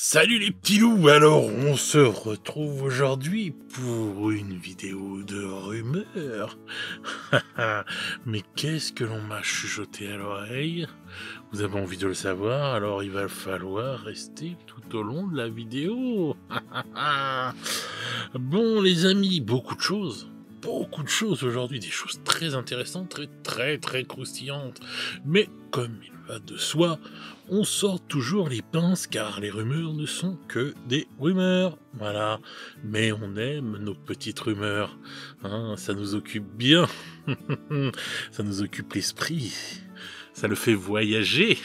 Salut les petits loups, alors on se retrouve aujourd'hui pour une vidéo de rumeurs. Mais qu'est-ce que l'on m'a chuchoté à l'oreille? Vous avez envie de le savoir, alors il va falloir rester tout au long de la vidéo. Bon les amis, beaucoup de choses aujourd'hui, des choses très intéressantes, très croustillantes. Mais comme il va de soi, on sort toujours les pinces car les rumeurs ne sont que des rumeurs. Voilà, mais on aime nos petites rumeurs, hein, ça nous occupe bien, ça nous occupe l'esprit, ça le fait voyager.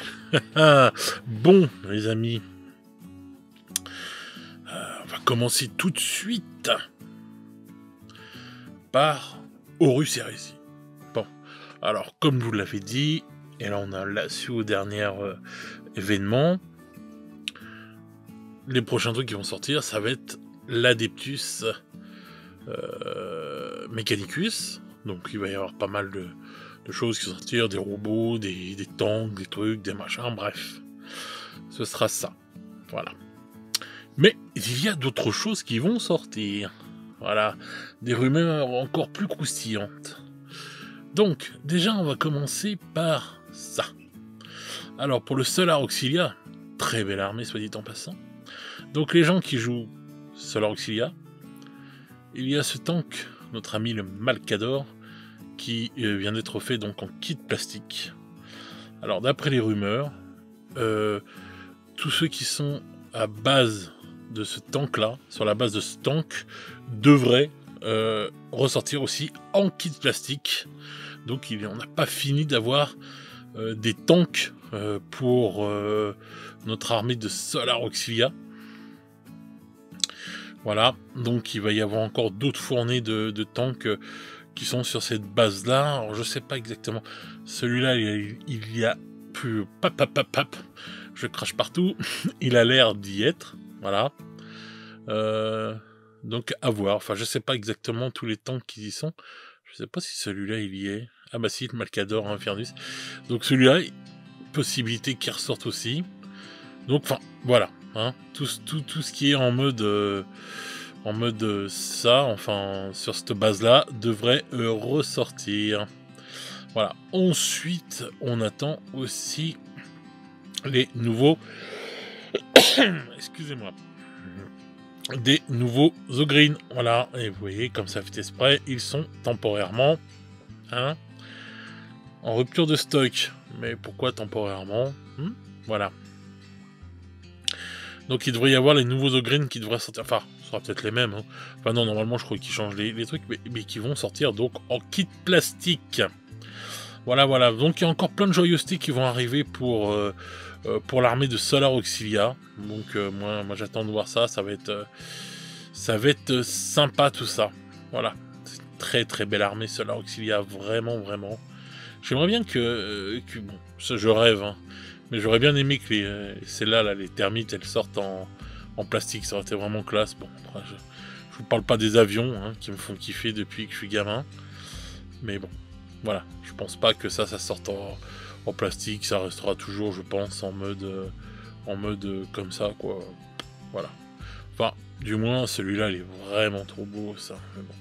Bon les amis, on va commencer tout de suite par Horus Heresy. Bon, alors comme vous l'avez dit, et là on a la suite au dernier événement, les prochains trucs qui vont sortir, ça va être l'Adeptus Mechanicus. Donc il va y avoir pas mal de choses qui vont sortir, des robots, des tanks, des trucs, des machins, bref. Ce sera ça. Voilà. Mais il y a d'autres choses qui vont sortir. Voilà. Des rumeurs encore plus croustillantes. Donc, déjà, on va commencer par ça. Alors, pour le Solar Auxilia, très belle armée, soit dit en passant. Donc, les gens qui jouent Solar Auxilia, il y a ce tank, notre ami le Malcador, qui vient d'être fait donc en kit plastique. Alors, d'après les rumeurs, tous ceux qui sont à base de ce tank-là, sur la base de ce tank, devraient ressortir aussi en kit plastique. Donc on n'a pas fini d'avoir des tanks pour notre armée de Solar Auxilia. Voilà, donc il va y avoir encore d'autres fournées de tanks qui sont sur cette base-là. Alors je sais pas exactement. Celui-là, il y a plus... je crache partout. Il a l'air d'y être. Voilà. Donc à voir. Enfin, je sais pas exactement tous les tanks qui y sont. Je sais pas si celui-là il y est. Ah bah si, le Malcador Infernus. Donc celui-là, possibilité qu'il ressorte aussi. Donc enfin, voilà. Hein, tout ce qui est en mode ça, enfin sur cette base-là, devrait ressortir. Voilà. Ensuite, on attend aussi les nouveaux. Excusez-moi. Des nouveaux Ogryn. Voilà, et vous voyez, comme ça fait exprès, ils sont temporairement en rupture de stock. Mais pourquoi temporairement? Voilà. Donc il devrait y avoir les nouveaux Ogryn qui devraient sortir. Enfin, ce sera peut-être les mêmes. Enfin non, normalement je crois qu'ils changent les trucs, mais qui vont sortir donc en kit plastique. Voilà. Donc il y a encore plein de joyeusetés qui vont arriver pour l'armée de Solar Auxilia. Donc moi j'attends de voir ça. Ça va être sympa tout ça. Voilà. C'est une très belle armée Solar Auxilia. Vraiment. J'aimerais bien que bon, ça je rêve, hein, mais j'aurais bien aimé que celles-là, les termites, elles sortent en plastique. Ça aurait été vraiment classe. Bon, après, je vous parle pas des avions hein, qui me font kiffer depuis que je suis gamin. Mais bon, voilà. Je pense pas que ça sorte en plastique. Ça restera toujours, je pense, en mode comme ça, quoi. Voilà. Enfin, du moins, celui-là, il est vraiment trop beau, ça. Mais bon.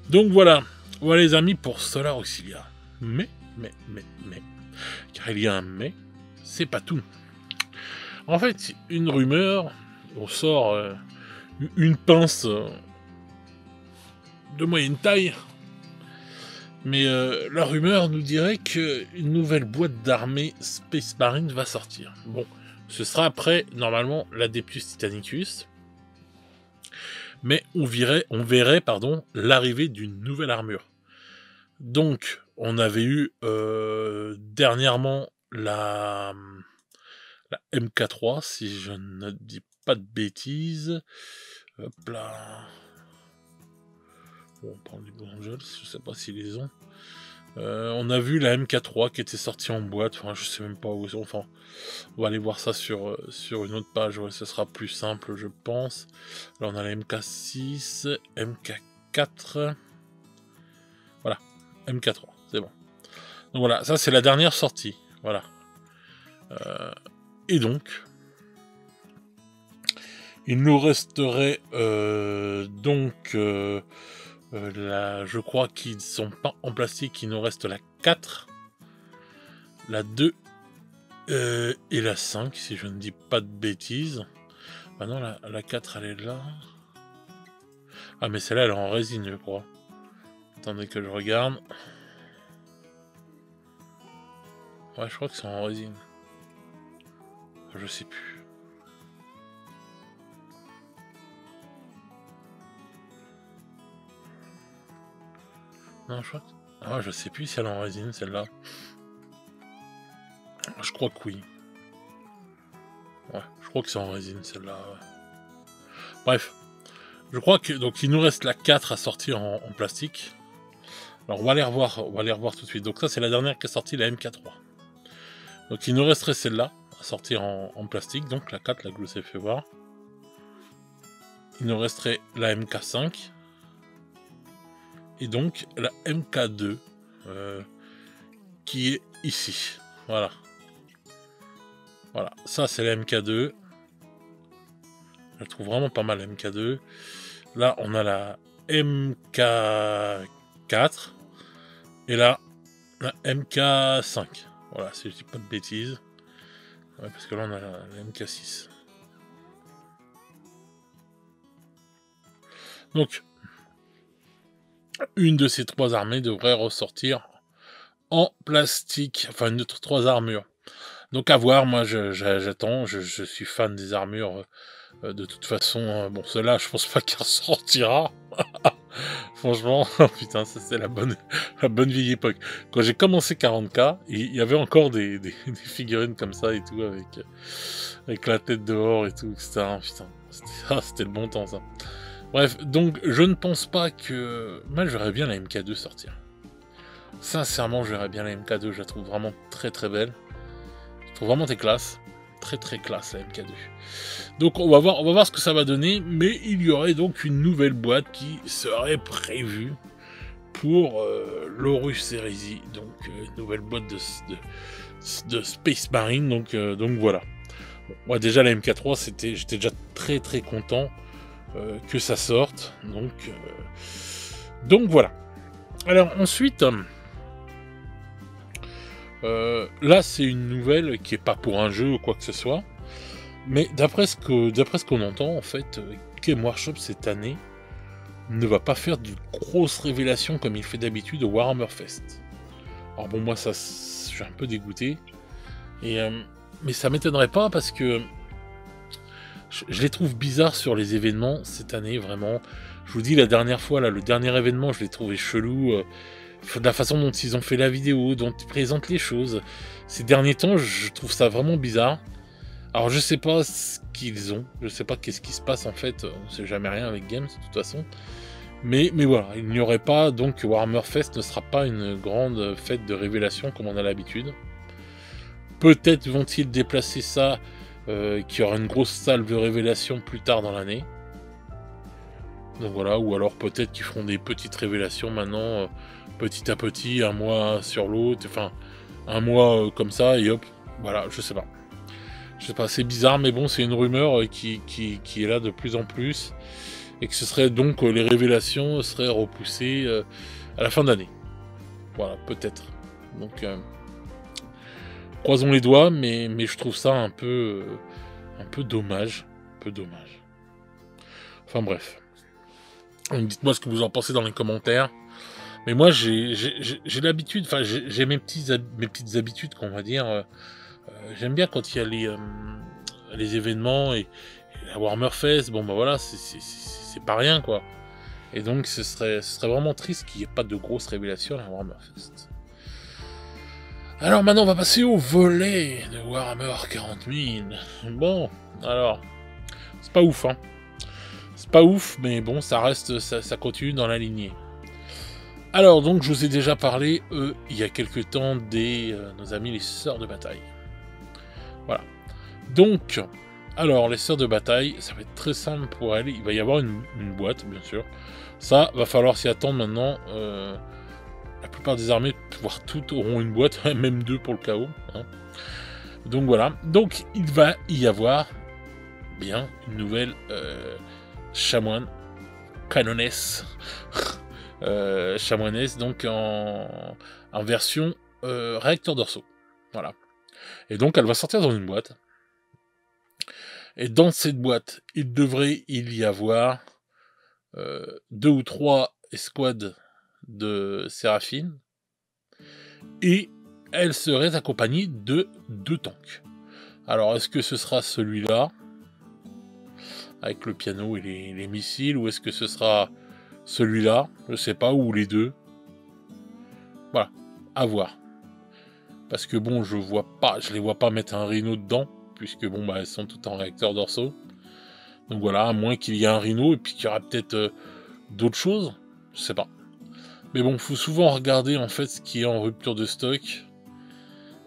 Donc voilà les amis pour Solar Auxilia. Mais, car il y a un mais, c'est pas tout. En fait, une rumeur, on sort une pince de moyenne taille, mais la rumeur nous dirait qu'une nouvelle boîte d'armée Space Marine va sortir. Bon, ce sera après, normalement, l'Adeptus Titanicus, mais on verrait l'arrivée d'une nouvelle armure. Donc, on avait eu dernièrement la MK3, si je ne dis pas de bêtises. Hop là. Bon, on parle du Blue Angels, je sais pas s'ils les ont. On a vu la MK3 qui était sortie en boîte, enfin je sais même pas où ils sont. Enfin, on va aller voir ça sur une autre page, ouais, ce sera plus simple je pense. Là on a la MK6, MK4. Voilà, MK3, c'est bon. Donc voilà, ça c'est la dernière sortie. Voilà. Et donc, Il nous resterait donc je crois qu'ils sont pas en plastique, il nous reste la 4, la 2 et la 5, si je ne dis pas de bêtises. Ah non, la 4 elle est là. Ah mais celle-là elle est en résine je crois. Attendez que je regarde. Ouais je crois que c'est en résine. Je sais plus. Non je crois que... Ah je sais plus si elle est en résine celle-là. Je crois que oui. Ouais, je crois que c'est en résine celle-là. Ouais. Bref. Je crois que donc il nous reste la 4 à sortir en plastique. Alors on va les revoir tout de suite. Donc ça c'est la dernière qui est sortie, la MK3. Donc il nous resterait celle-là à sortir en plastique, donc la 4 là que je vous ai fait voir. Il nous resterait la MK5 et donc la MK2 qui est ici. Voilà. Voilà, ça c'est la MK2. Je la trouve vraiment pas mal la MK2. Là on a la MK4 et là la MK5. Voilà, si je dis pas de bêtises. Ouais, parce que là on a la MK6. Donc, une de ces 3 armées devrait ressortir en plastique. Enfin, une de 3 armures. Donc à voir, moi j'attends, je suis fan des armures. De toute façon, bon, celle-là, je pense pas qu'elle ressortira. Franchement, putain, ça c'est la bonne vieille époque. Quand j'ai commencé 40K, il y avait encore des figurines comme ça et tout, avec la tête dehors et tout, etc. Putain, c'était le bon temps, ça. Bref, donc je ne pense pas que... Moi, je verrais bien la MK2 sortir. Sincèrement, je verrais bien la MK2, je la trouve vraiment très très belle. Je trouve vraiment très classe. Très très classe la MK2. Donc on va voir ce que ça va donner, mais il y aurait donc une nouvelle boîte qui serait prévue pour l'Horus Heresy, donc une nouvelle boîte de Space Marine, donc voilà. Bon, moi déjà la MK3, j'étais déjà très très content que ça sorte, donc voilà. Alors ensuite, là c'est une nouvelle qui est pas pour un jeu ou quoi que ce soit, mais d'après ce qu'on entend, en fait, Game Workshop cette année ne va pas faire de grosses révélations comme il fait d'habitude au Warhammer Fest. Alors bon, moi ça, je suis un peu dégoûté, mais ça m'étonnerait pas parce que je les trouve bizarres sur les événements cette année, vraiment. Je vous dis, la dernière fois, là, le dernier événement, je l'ai trouvé chelou. De la façon dont ils ont fait la vidéo, dont ils présentent les choses. Ces derniers temps, je trouve ça vraiment bizarre. Alors je sais pas ce qu'ils ont, je sais pas qu'est-ce qui se passe en fait, on sait jamais rien avec Games de toute façon. Mais voilà, il n'y aurait pas, donc Warhammer Fest ne sera pas une grande fête de révélation comme on a l'habitude. Peut-être vont-ils déplacer ça, qu'il y aura une grosse salle de révélation plus tard dans l'année. Donc voilà, ou alors peut-être qu'ils feront des petites révélations maintenant, petit à petit, un mois sur l'autre, enfin un mois comme ça, et hop, voilà, je sais pas. Je sais pas, c'est bizarre, mais bon, c'est une rumeur qui est là de plus en plus, et que ce serait donc les révélations seraient repoussées à la fin d'année. Voilà, peut-être. Donc, croisons les doigts, mais je trouve ça un peu dommage. Un peu dommage. Enfin bref. Dites-moi ce que vous en pensez dans les commentaires. Mais moi, j'ai l'habitude, enfin, j'ai mes petites habitudes, qu'on va dire. J'aime bien quand il y a les événements et la Warhammer Fest. Bon, bah voilà, c'est pas rien, quoi. Et donc, ce serait vraiment triste qu'il n'y ait pas de grosses révélations à la Warhammer Fest. Alors maintenant, on va passer au volet de Warhammer 40 000. Bon, alors, c'est pas ouf, hein. C'est pas ouf, mais bon, ça reste, ça continue dans la lignée. Alors, donc, je vous ai déjà parlé, il y a quelques temps, nos amis les Sœurs de Bataille. Voilà. Donc, alors, les Sœurs de Bataille, ça va être très simple pour elles. Il va y avoir une boîte, bien sûr. Ça, va falloir s'y attendre maintenant. La plupart des armées, voire toutes, auront une boîte, même 2 pour le chaos. Hein. Donc voilà. Donc, il va y avoir bien une nouvelle chamoine Canones. Chamoinesse, donc en version réacteur dorsaux. Voilà. Et donc elle va sortir dans une boîte. Et dans cette boîte, il devrait y avoir 2 ou 3 escouades de Séraphine. Et elle serait accompagnée de 2 tanks. Alors, est-ce que ce sera celui-là, avec le piano et les missiles, ou est-ce que ce sera celui-là, je sais pas, ou les deux. Voilà, à voir. Parce que bon, je les vois pas mettre un Rhino dedans, puisque bon, bah, elles sont toutes en réacteur dorsaux. Donc voilà, à moins qu'il y ait un Rhino, et puis qu'il y aura peut-être d'autres choses, je sais pas. Mais bon, faut souvent regarder en fait ce qui est en rupture de stock.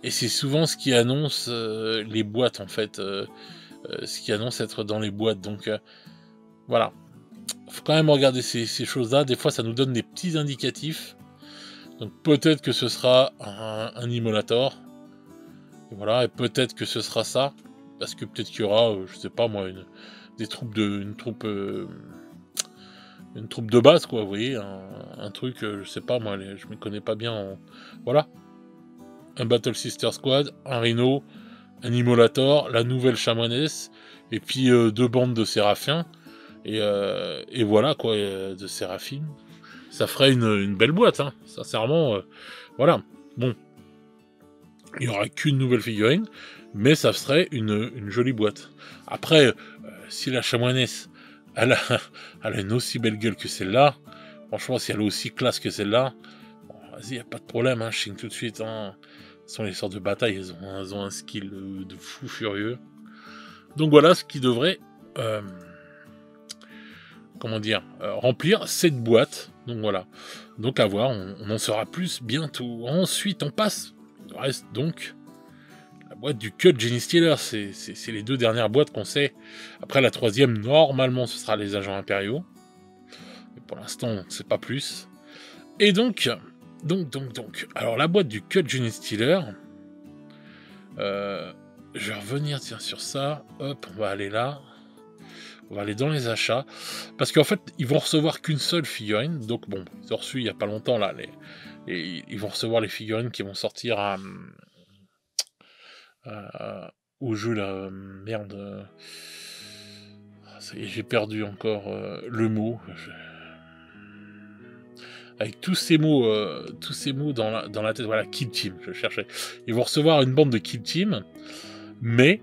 Et c'est souvent ce qui annonce les boîtes en fait. Ce qui annonce être dans les boîtes. Donc voilà. Faut quand même regarder ces choses-là. Des fois, ça nous donne des petits indicatifs. Donc peut-être que ce sera un Immolator. Et voilà. Et peut-être que ce sera ça. Parce que peut-être qu'il y aura, je sais pas moi, une troupe de base, quoi, vous voyez, un truc, je sais pas, moi, je me connais pas bien Voilà. Un Battle Sister Squad, un Rhino, un Immolator, la nouvelle Chamoinesse, et puis 2 bandes de Séraphiens, et voilà, quoi, de Séraphine. Ça ferait une belle boîte, hein, sincèrement, voilà. Bon, il n'y aura qu'une nouvelle figurine, mais ça serait une jolie boîte. Après, si la Chamoinesse elle a une aussi belle gueule que celle-là, franchement, si elle est aussi classe que celle-là, bon, vas-y, y a pas de problème, hein, je signe tout de suite. Hein. Ce sont les sortes de bataille, elles ont un skill de fou furieux. Donc voilà ce qui devrait, remplir cette boîte. Donc voilà. Donc à voir, on en saura plus bientôt. Ensuite, on passe. Il reste donc la boîte du Cut Genie Stealer, c'est les 2 dernières boîtes qu'on sait. Après la 3e, normalement, ce sera les agents impériaux. Mais pour l'instant, on ne sait pas plus. Et donc, alors la boîte du Cut Genie Stealer, je vais revenir sur ça. Hop, on va aller là. On va aller dans les achats. Parce qu'en fait, ils vont recevoir qu'une seule figurine. Donc bon, ils ont reçu il n'y a pas longtemps là. Ils vont recevoir les figurines qui vont sortir au jeu là, merde. J'ai perdu encore le mot. Avec tous ces mots dans la tête, voilà, Kill Team, je cherchais. Ils vont recevoir une bande de Kill Team, mais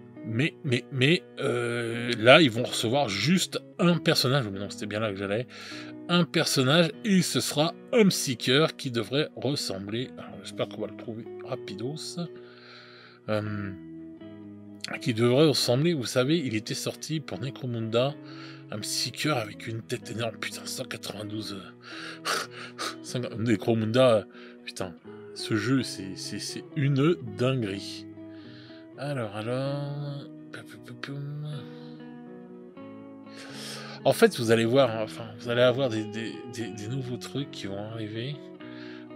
là, ils vont recevoir juste un personnage. Mais non, c'était bien là que j'allais. Un personnage, et ce sera Homeseeker qui devrait ressembler. Alors, j'espère qu'on va le trouver rapidos. Qui devrait ressembler, vous savez, il était sorti pour Necromunda, Homeseeker avec une tête énorme, putain, 192. Necromunda, putain, ce jeu, c'est une dinguerie. Alors. En fait, vous allez voir, enfin, vous allez avoir des nouveaux trucs qui vont arriver.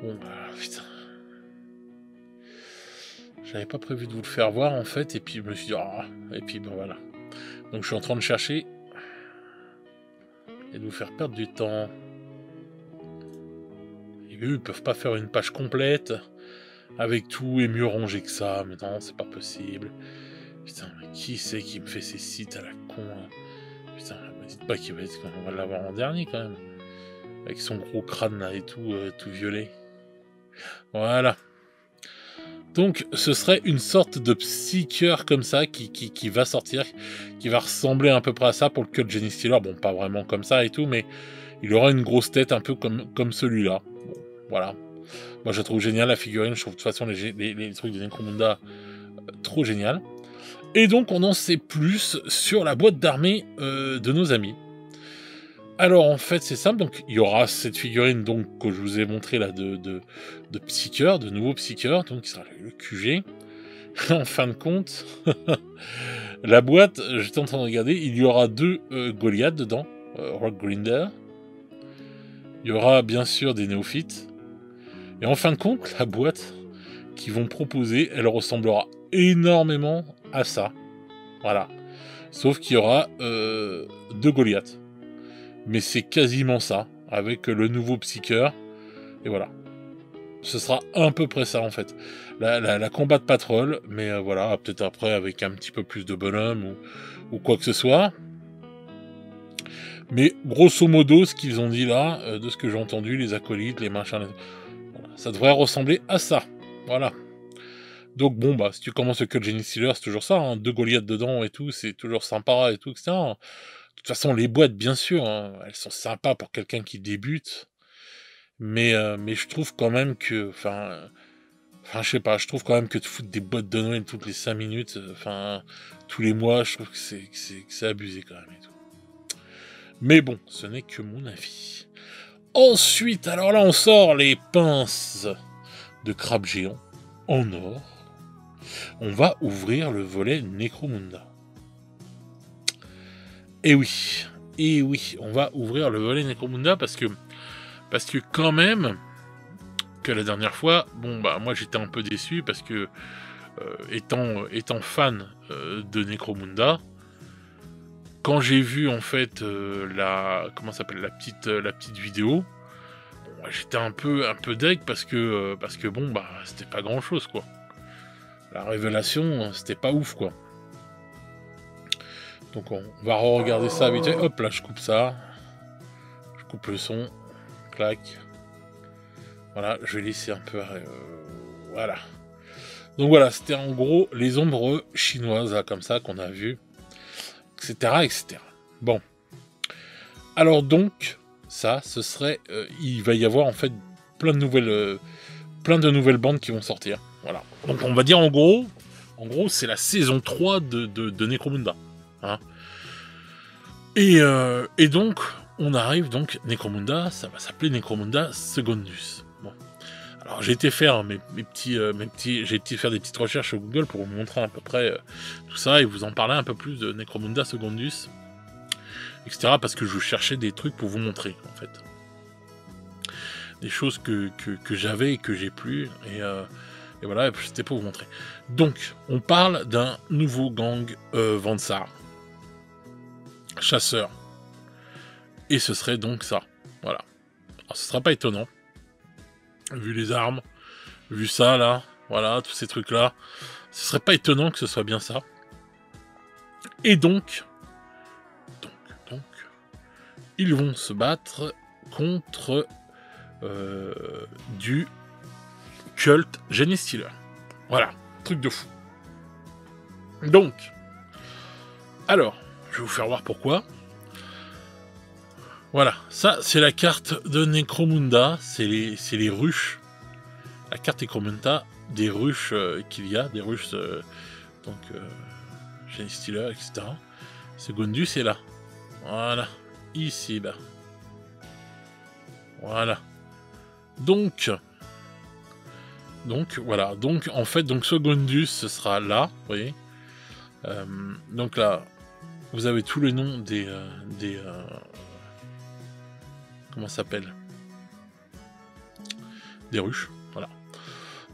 Bon, putain. J'avais pas prévu de vous le faire voir, en fait, et puis je me suis dit, et puis bon, voilà. Donc je suis en train de chercher et de vous faire perdre du temps. Et eux, ils peuvent pas faire une page complète avec tout et mieux rangé que ça, mais non, c'est pas possible. Putain, mais qui c'est qui me fait ces sites à la con hein. Putain, me dites pas qu'on va l'avoir en dernier quand même. Avec son gros crâne là et tout, tout violet. Voilà. Donc ce serait une sorte de Psyker comme ça qui va sortir, qui va ressembler à peu près à ça pour le Cut Genie Stealer. Bon, pas vraiment comme ça et tout, mais il aura une grosse tête un peu comme celui-là. Bon, voilà. Moi je la trouve géniale la figurine, je trouve de toute façon les trucs de Necromunda trop génial. Et donc on en sait plus sur la boîte d'armée de nos amis. Alors en fait c'est simple, donc il y aura cette figurine donc que je vous ai montré là de Psyker, de nouveau Psyker, donc qui sera le QG. En fin de compte, la boîte, j'étais en train de regarder, il y aura 2 Goliath dedans, Rock Grinder. Il y aura bien sûr des néophytes. Et en fin de compte, la boîte qu'ils vont proposer, elle ressemblera énormément à ça. Voilà. Sauf qu'il y aura 2 Goliaths. Mais c'est quasiment ça, avec le nouveau Psyker. Et voilà. Ce sera à peu près ça, en fait. La combat de patrol, mais voilà, peut-être après avec un petit peu plus de bonhomme ou quoi que ce soit. Mais grosso modo, ce qu'ils ont dit là, de ce que j'ai entendu, les acolytes, les machins, voilà, ça devrait ressembler à ça. Voilà. Donc bon, bah, si tu commences le Cut Genie Stealer, c'est toujours ça, hein, 2 Goliaths dedans et tout, c'est toujours sympa et tout, etc. De toute façon, les boîtes, bien sûr, hein, elles sont sympas pour quelqu'un qui débute. Mais je trouve quand même que, enfin, je sais pas, je trouve quand même que de foutre des boîtes de Noël toutes les 5 minutes, enfin, tous les mois, je trouve que c'est abusé quand même et tout. Mais bon, ce n'est que mon avis. Ensuite, alors là, on sort les pinces de crabe géant en or. On va ouvrir le volet Necromunda. Et oui, on va ouvrir le volet Necromunda parce que quand même, que la dernière fois, bon bah moi j'étais un peu déçu parce que étant fan de Necromunda, quand j'ai vu en fait la petite vidéo, bon, j'étais un peu deg parce que bon bah c'était pas grand chose quoi. La révélation c'était pas ouf quoi. Donc on va re-regarder ça vite. Hop là je coupe ça, je coupe le son, clac. Voilà, je vais laisser un peu voilà. Donc voilà, c'était en gros les ombres chinoises là, comme ça qu'on a vu, etc., etc. Bon. Alors donc, ça, ce serait... il va y avoir en fait plein de nouvelles bandes qui vont sortir. Voilà. Donc on va dire en gros c'est la saison 3 de Necromunda. Hein. Et donc, on arrive donc, Necromunda, ça va s'appeler Necromunda Secondus. Bon. Alors j'ai été faire j'ai été faire des petites recherches sur Google pour vous montrer à peu près tout ça et vous en parler un peu plus de Necromunda Secondus, etc. Parce que je cherchais des trucs pour vous montrer en fait, des choses que j'avais et que j'ai plus et voilà, c'était pour vous montrer. Donc on parle d'un nouveau gang Vansar, chasseur, et ce serait donc ça. Voilà. Alors ce sera pas étonnant. Vu les armes, vu ça là, voilà, tous ces trucs là, ce serait pas étonnant que ce soit bien ça. Et donc, ils vont se battre contre du Cult Genie Stealer. Voilà, truc de fou. Donc, alors, je vais vous faire voir pourquoi. Voilà, ça c'est la carte de Necromunda, c'est les ruches. La carte Necromunda des ruches qu'il y a, des ruches Genie Stealer, etc. Secondus est là. Voilà, ici, là. Voilà. Donc voilà, donc en fait, donc Secondus ce sera là, vous voyez. Donc là, vous avez tous les noms des comment ça s'appelle, des ruches, voilà.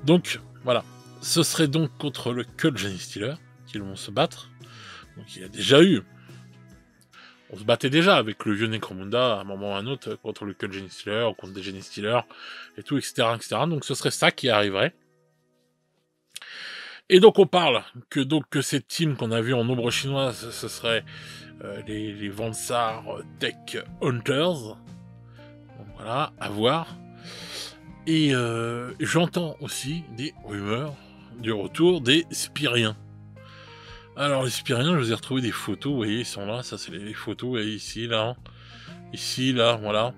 Donc voilà, ce serait donc contre le Cult Genie Stealer qu'ils vont se battre. Donc il y a déjà eu, on se battait déjà avec le vieux Necromunda à un moment ou à un autre contre le Cult Genie Stealer, contre des Genie Stealers et tout, etc., etc. Donc ce serait ça qui arriverait. Et donc on parle que cette team qu'on a vu en ombre chinoise, ce serait les Vansar Tech Hunters. Donc voilà, à voir. Et j'entends aussi des rumeurs du retour des Spiriens. Alors les Spiriens, je vous ai retrouvé des photos, vous voyez, ils sont là, ça c'est les photos, vous voyez, ici, là, voilà.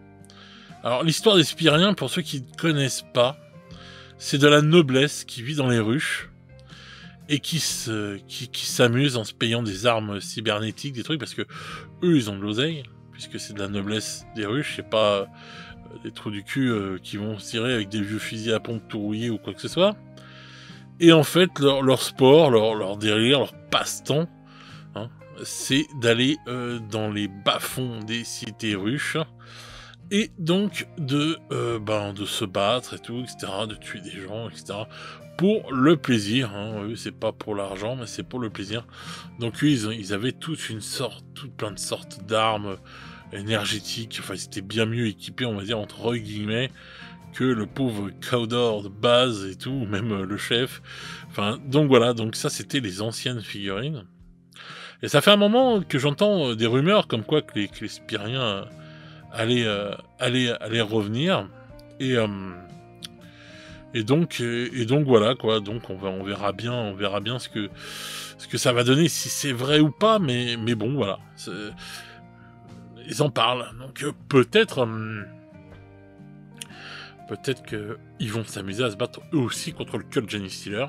Alors l'histoire des Spiriens, pour ceux qui ne connaissent pas, c'est de la noblesse qui vit dans les ruches et qui s'amuse en se payant des armes cybernétiques, des trucs, parce que eux ils ont de l'oseille, puisque c'est de la noblesse des ruches, c'est pas des trous du cul qui vont se tirer avec des vieux fusils à pompe tout rouillés ou quoi que ce soit. Et en fait, leur sport, leur délire, leur passe-temps, hein, c'est d'aller dans les bas-fonds des cités ruches Et donc de se battre et tout, etc., de tuer des gens, etc., pour le plaisir, hein. Eux, c'est pas pour l'argent, mais c'est pour le plaisir. Donc eux, ils avaient toute plein de sortes d'armes énergétiques. Enfin, ils étaient bien mieux équipés, on va dire, entre guillemets, que le pauvre Cawdor de base et tout, ou même le chef. Enfin, donc voilà, donc ça, c'était les anciennes figurines. Et ça fait un moment que j'entends des rumeurs comme quoi que les Spiriens allaient revenir. Et, et donc voilà quoi. Donc on verra bien ce que ça va donner, si c'est vrai ou pas. Mais bon voilà, ils en parlent. Donc peut-être que ils vont s'amuser à se battre eux aussi contre le Cult Genie Stealer.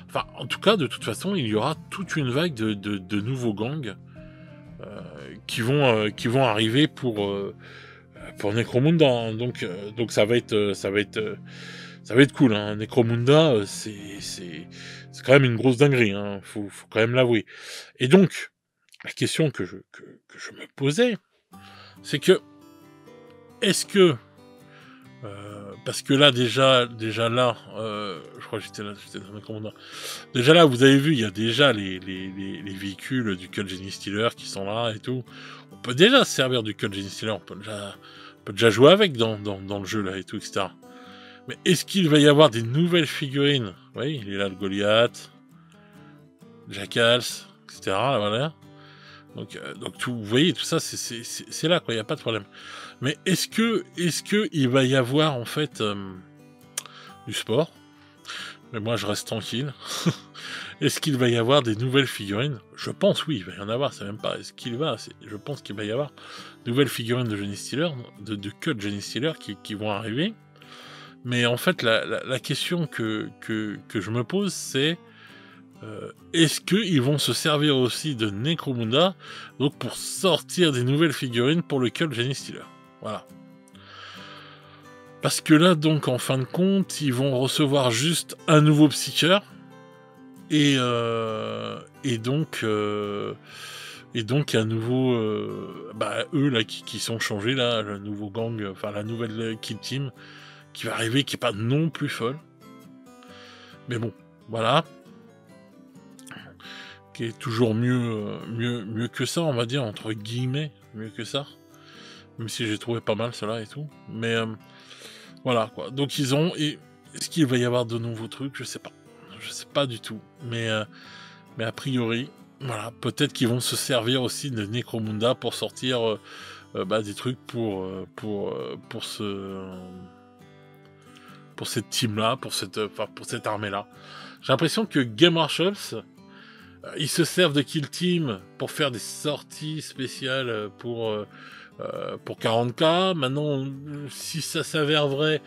Enfin, en tout cas, de toute façon, il y aura toute une vague de nouveaux gangs qui vont arriver pour Necromunda. Hein. Donc ça va être cool. Hein. Necromunda, c'est quand même une grosse dinguerie. Hein. Faut quand même l'avouer. Et donc, la question que je me posais, c'est que est-ce que parce que là déjà là, je crois que j'étais dans Necromunda. Déjà là, vous avez vu, il y a déjà les véhicules du Cult Genie Stealer qui sont là et tout. On peut déjà se servir du Cult Genie Stealer, on peut déjà jouer avec dans le jeu là et tout, etc. Mais est-ce qu'il va y avoir des nouvelles figurines? Oui, il est là le Goliath, Jackals, etc. Là, voilà. Donc tout, vous voyez, tout ça, c'est là, quoi, il n'y a pas de problème. Mais est-ce que il va y avoir, en fait, du sport? Mais moi, je reste tranquille. Est-ce qu'il va y avoir des nouvelles figurines? Je pense, oui, il va y en avoir, c'est même pas est-ce qu'il va, je pense qu'il va y avoir de nouvelles figurines de Genie Stealer, de Cult Genie Stealer qui vont arriver. Mais en fait, la question que je me pose, c'est est-ce qu'ils vont se servir aussi de Necromunda donc pour sortir des nouvelles figurines pour le Cult Genie Stealer? Voilà. Parce que là, donc, en fin de compte, ils vont recevoir juste un nouveau Psyker. Et donc un nouveau... eux, là, qui sont changés, là, le nouveau gang, enfin, la nouvelle Kill Team qui va arriver, qui est pas non plus folle. Mais bon, voilà. Qui est toujours mieux que ça, on va dire, entre guillemets, mieux que ça. Même si j'ai trouvé pas mal cela et tout. Mais voilà, quoi. Donc ils ont... Est-ce qu'il va y avoir de nouveaux trucs? Je sais pas. Je sais pas du tout. Mais a priori, voilà, peut-être qu'ils vont se servir aussi de Necromunda pour sortir des trucs pour cette team-là, pour cette armée-là. J'ai l'impression que Game Workshop, ils se servent de Kill Team pour faire des sorties spéciales pour 40K. Maintenant, si ça s'avère vrai,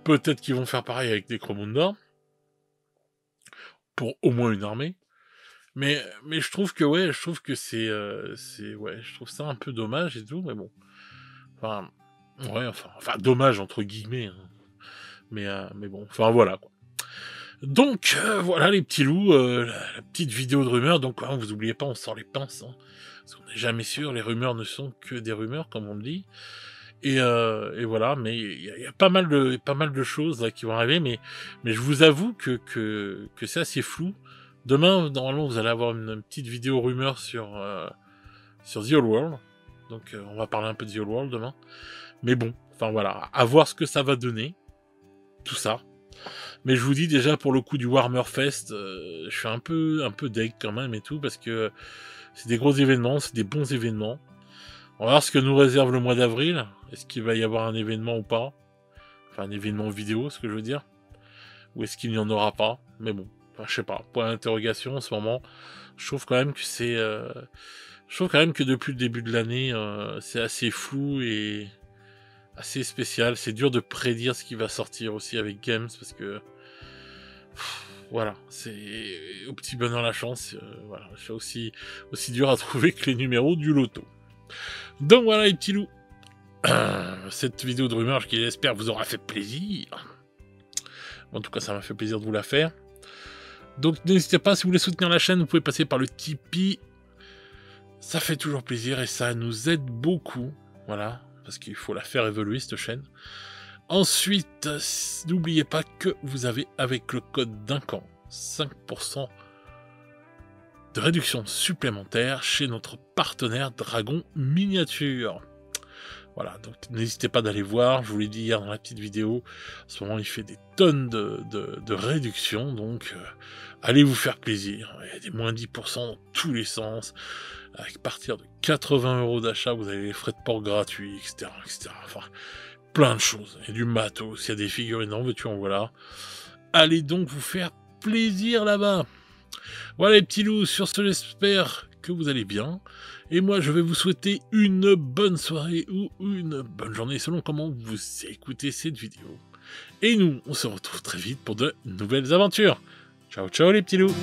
peut-être qu'ils vont faire pareil avec Necromunda pour au moins une armée. Mais je trouve que je trouve ça un peu dommage et tout, mais bon. Enfin, ouais, enfin dommage entre guillemets. Hein. Mais bon, enfin voilà quoi. Donc voilà les petits loups, la petite vidéo de rumeurs. Donc hein, vous oubliez pas, on sort les pinces, hein, parce qu'on n'est jamais sûr. Les rumeurs ne sont que des rumeurs, comme on le dit. Et voilà, mais il y a pas mal de choses là qui vont arriver, mais je vous avoue que c'est assez flou. Demain, normalement, vous allez avoir une petite vidéo rumeur sur The Old World. Donc, on va parler un peu de The Old World demain. Mais bon, enfin voilà, à voir ce que ça va donner. Tout ça. Mais je vous dis déjà, pour le coup du Warhammer Fest, je suis un peu deg quand même et tout, parce que c'est des gros événements, c'est des bons événements. On va voir ce que nous réserve le mois d'avril. Est-ce qu'il va y avoir un événement ou pas? Enfin, un événement vidéo, ce que je veux dire. Ou est-ce qu'il n'y en aura pas? Mais bon, enfin, je sais pas. Point d'interrogation en ce moment. Je trouve quand même que je trouve quand même que depuis le début de l'année, c'est assez flou et assez spécial. C'est dur de prédire ce qui va sortir aussi avec Games, parce que... voilà, c'est au petit bonheur la chance. Voilà, c'est aussi dur à trouver que les numéros du loto. Donc voilà les petits loups. Cette vidéo de rumeur qui j'espère vous aura fait plaisir. En tout cas, ça m'a fait plaisir de vous la faire. Donc n'hésitez pas, si vous voulez soutenir la chaîne, vous pouvez passer par le Tipeee. Ça fait toujours plaisir et ça nous aide beaucoup. Voilà. parce qu'il faut la faire évoluer cette chaîne. Ensuite, n'oubliez pas que vous avez avec le code Duncan 5% de réduction supplémentaire chez notre partenaire Dragon Miniature. Voilà, donc n'hésitez pas d'aller voir, je vous l'ai dit hier dans la petite vidéo, en ce moment il fait des tonnes de réductions, donc allez vous faire plaisir, il y a des moins 10% dans tous les sens, à partir de 80 € d'achat, vous avez les frais de port gratuits, etc., etc., enfin, plein de choses, il y a du matos, il y a des figurines en veux-tu en voilà, allez donc vous faire plaisir là-bas. Voilà les petits loups, sur ce j'espère que vous allez bien, et moi je vais vous souhaiter une bonne soirée ou une bonne journée selon comment vous écoutez cette vidéo. Et nous, on se retrouve très vite pour de nouvelles aventures. Ciao ciao les petits loups.